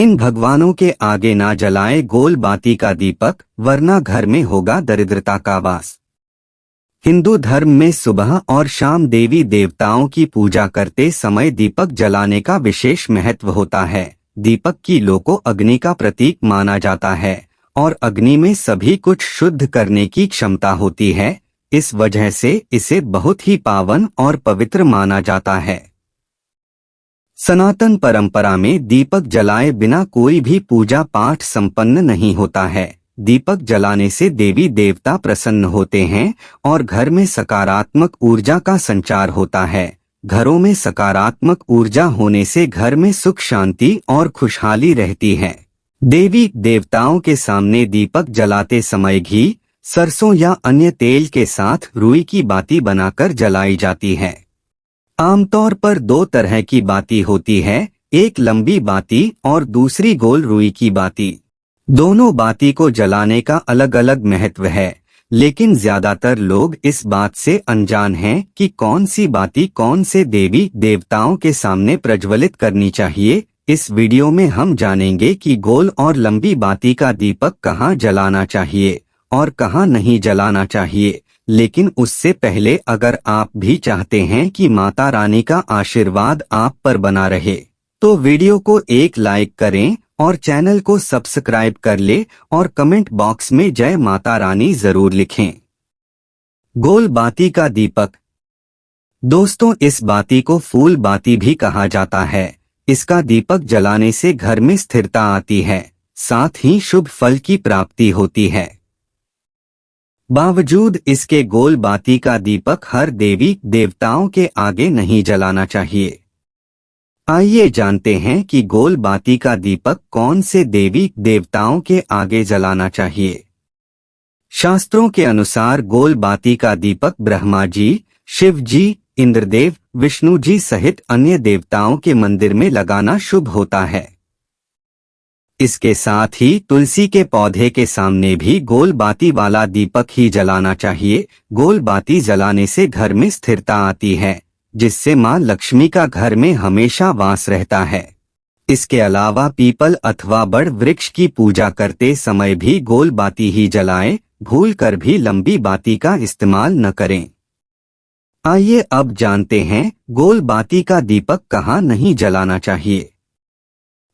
इन भगवानों के आगे ना जलाए गोल बाती का दीपक, वरना घर में होगा दरिद्रता का वास। हिंदू धर्म में सुबह और शाम देवी देवताओं की पूजा करते समय दीपक जलाने का विशेष महत्व होता है। दीपक की लो को अग्नि का प्रतीक माना जाता है और अग्नि में सभी कुछ शुद्ध करने की क्षमता होती है। इस वजह से इसे बहुत ही पावन और पवित्र माना जाता है। सनातन परंपरा में दीपक जलाए बिना कोई भी पूजा पाठ संपन्न नहीं होता है। दीपक जलाने से देवी देवता प्रसन्न होते हैं और घर में सकारात्मक ऊर्जा का संचार होता है। घरों में सकारात्मक ऊर्जा होने से घर में सुख शांति और खुशहाली रहती है। देवी देवताओं के सामने दीपक जलाते समय घी, सरसों या अन्य तेल के साथ रुई की बाती बनाकर जलाई जाती है। आमतौर पर दो तरह की बाती होती है, एक लंबी बाती और दूसरी गोल रुई की बाती। दोनों बाती को जलाने का अलग अलग महत्व है, लेकिन ज्यादातर लोग इस बात से अनजान हैं कि कौन सी बाती कौन से देवी देवताओं के सामने प्रज्वलित करनी चाहिए। इस वीडियो में हम जानेंगे कि गोल और लंबी बाती का दीपक कहाँ जलाना चाहिए और कहाँ नहीं जलाना चाहिए। लेकिन उससे पहले अगर आप भी चाहते हैं कि माता रानी का आशीर्वाद आप पर बना रहे, तो वीडियो को एक लाइक करें और चैनल को सब्सक्राइब कर ले और कमेंट बॉक्स में जय माता रानी जरूर लिखें। गोल बाती का दीपक। दोस्तों, इस बाती को फूल बाती भी कहा जाता है। इसका दीपक जलाने से घर में स्थिरता आती है, साथ ही शुभ फल की प्राप्ति होती है। बावजूद इसके गोल बाती का दीपक हर देवी देवताओं के आगे नहीं जलाना चाहिए। आइए जानते हैं कि गोल बाती का दीपक कौन से देवी देवताओं के आगे जलाना चाहिए। शास्त्रों के अनुसार गोल बाती का दीपक ब्रह्मा जी, शिव जी, इंद्रदेव, विष्णु जी सहित अन्य देवताओं के मंदिर में लगाना शुभ होता है। इसके साथ ही तुलसी के पौधे के सामने भी गोल बाती वाला दीपक ही जलाना चाहिए। गोल बाती जलाने से घर में स्थिरता आती है, जिससे मां लक्ष्मी का घर में हमेशा वास रहता है। इसके अलावा पीपल अथवा बड़ वृक्ष की पूजा करते समय भी गोल बाती ही जलाएं, भूलकर भी लंबी बाती का इस्तेमाल न करें। आइए अब जानते हैं गोल बाती का दीपक कहाँ नहीं जलाना चाहिए।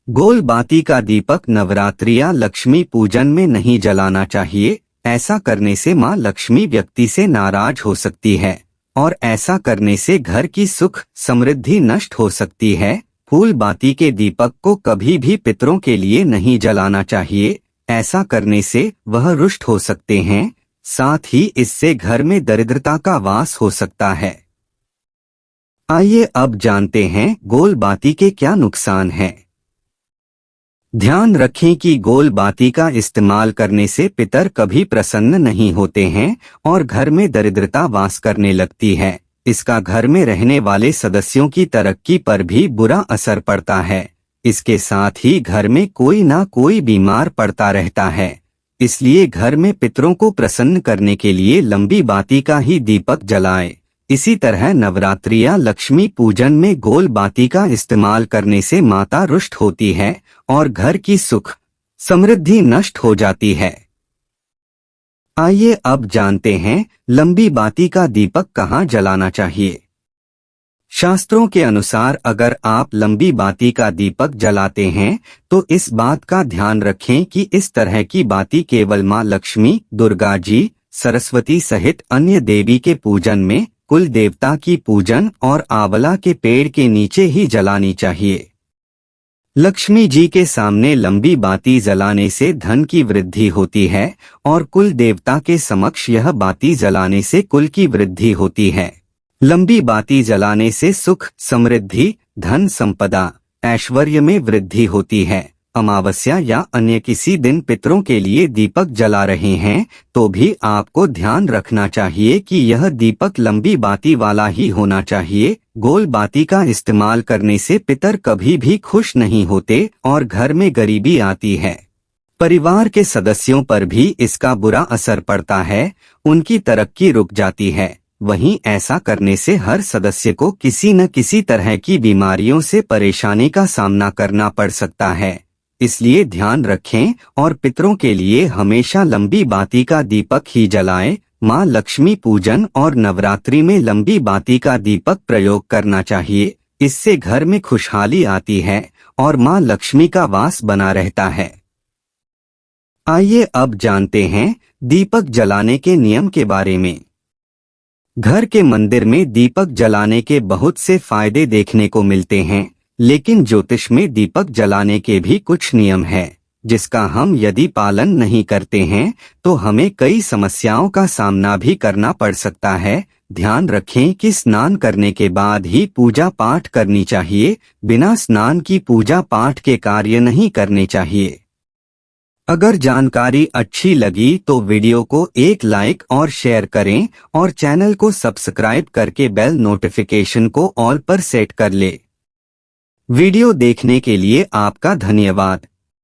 गोल बाती का दीपक नवरात्रि या लक्ष्मी पूजन में नहीं जलाना चाहिए। ऐसा करने से मां लक्ष्मी व्यक्ति से नाराज हो सकती है और ऐसा करने से घर की सुख समृद्धि नष्ट हो सकती है। फूल बाती के दीपक को कभी भी पितरों के लिए नहीं जलाना चाहिए। ऐसा करने से वह रुष्ट हो सकते हैं, साथ ही इससे घर में दरिद्रता का वास हो सकता है। आइए अब जानते हैं गोल बाती के क्या नुकसान हैं। ध्यान रखें कि गोल बाती का इस्तेमाल करने से पितर कभी प्रसन्न नहीं होते हैं और घर में दरिद्रता वास करने लगती है। इसका घर में रहने वाले सदस्यों की तरक्की पर भी बुरा असर पड़ता है। इसके साथ ही घर में कोई ना कोई बीमार पड़ता रहता है। इसलिए घर में पितरों को प्रसन्न करने के लिए लंबी बाती का ही दीपक जलाएं। इसी तरह नवरात्रि या लक्ष्मी पूजन में गोल बाती का इस्तेमाल करने से माता रुष्ट होती है और घर की सुख समृद्धि नष्ट हो जाती है। आइए अब जानते हैं लंबी बाती का दीपक कहाँ जलाना चाहिए। शास्त्रों के अनुसार अगर आप लंबी बाती का दीपक जलाते हैं तो इस बात का ध्यान रखें कि इस तरह की बाती केवल मां लक्ष्मी, दुर्गा जी, सरस्वती सहित अन्य देवी के पूजन में, कुल देवता की पूजन और आंवला के पेड़ के नीचे ही जलानी चाहिए। लक्ष्मी जी के सामने लंबी बाती जलाने से धन की वृद्धि होती है और कुल देवता के समक्ष यह बाती जलाने से कुल की वृद्धि होती है। लंबी बाती जलाने से सुख, समृद्धि, धन संपदा, ऐश्वर्य में वृद्धि होती है। अमावस्या या अन्य किसी दिन पितरों के लिए दीपक जला रहे हैं तो भी आपको ध्यान रखना चाहिए कि यह दीपक लंबी बाती वाला ही होना चाहिए। गोल बाती का इस्तेमाल करने से पितर कभी भी खुश नहीं होते और घर में गरीबी आती है। परिवार के सदस्यों पर भी इसका बुरा असर पड़ता है, उनकी तरक्की रुक जाती है। वहीं ऐसा करने से हर सदस्य को किसी न किसी तरह की बीमारियों से परेशानी का सामना करना पड़ सकता है। इसलिए ध्यान रखें और पितरों के लिए हमेशा लंबी बाती का दीपक ही जलाएं। माँ लक्ष्मी पूजन और नवरात्रि में लंबी बाती का दीपक प्रयोग करना चाहिए। इससे घर में खुशहाली आती है और माँ लक्ष्मी का वास बना रहता है। आइए अब जानते हैं दीपक जलाने के नियम के बारे में। घर के मंदिर में दीपक जलाने के बहुत से फायदे देखने को मिलते हैं, लेकिन ज्योतिष में दीपक जलाने के भी कुछ नियम हैं, जिसका हम यदि पालन नहीं करते हैं तो हमें कई समस्याओं का सामना भी करना पड़ सकता है। ध्यान रखें कि स्नान करने के बाद ही पूजा पाठ करनी चाहिए। बिना स्नान की पूजा पाठ के कार्य नहीं करने चाहिए। अगर जानकारी अच्छी लगी तो वीडियो को एक लाइक और शेयर करें और चैनल को सब्सक्राइब करके बेल नोटिफिकेशन को ऑल पर सेट कर ले। वीडियो देखने के लिए आपका धन्यवाद।